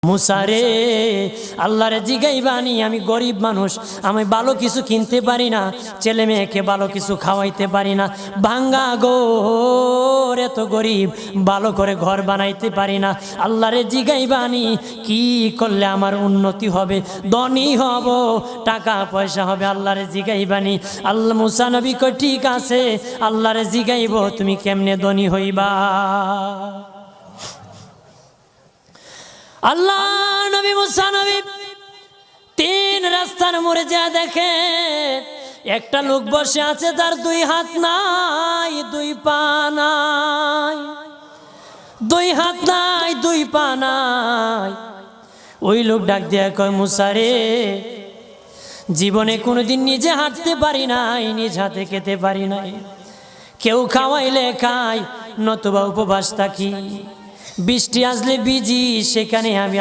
মুসারে আল্লাহরে জিগাইবানি, আমি গরিব মানুষ, আমি ভালো কিছু কিনতে পারি না, ছেলে মেয়েকে ভালো কিছু খাওয়াইতে পারি না, ভাঙ্গা ঘর, এত গরিব, ভালো করে ঘর বানাইতে পারি না। আল্লাহরে জিগাইবানি কি করলে আমার উন্নতি হবে, ধনী হব, টাকা পয়সা হবে। আল্লাহরে জিগাইবানি। আল্লাহ মুসা নবী কই ঠিক আছে, আল্লাহরে জিগাইব তুমি কেমনে ধনী হইবা। আল্লাহ নবী মুসা নবী তিন রাস্তার মোড়ে যা দেখে একটা লোক বসে আছে, তার দুই হাত নাই, দুই পা নাই, দুই হাত নাই, দুই পা নাই। ওই লোক ডাক দিয়া কয়, মুসা রে, জীবনে কোনোদিন নিজে হাঁটতে পারি নাই, নিজ হাতে খেতে পারি নাই, কেউ খাওয়াইলে খাই, নতুবা উপবাস থাকি, বৃষ্টি আসলে ভিজি, সেখানে আমি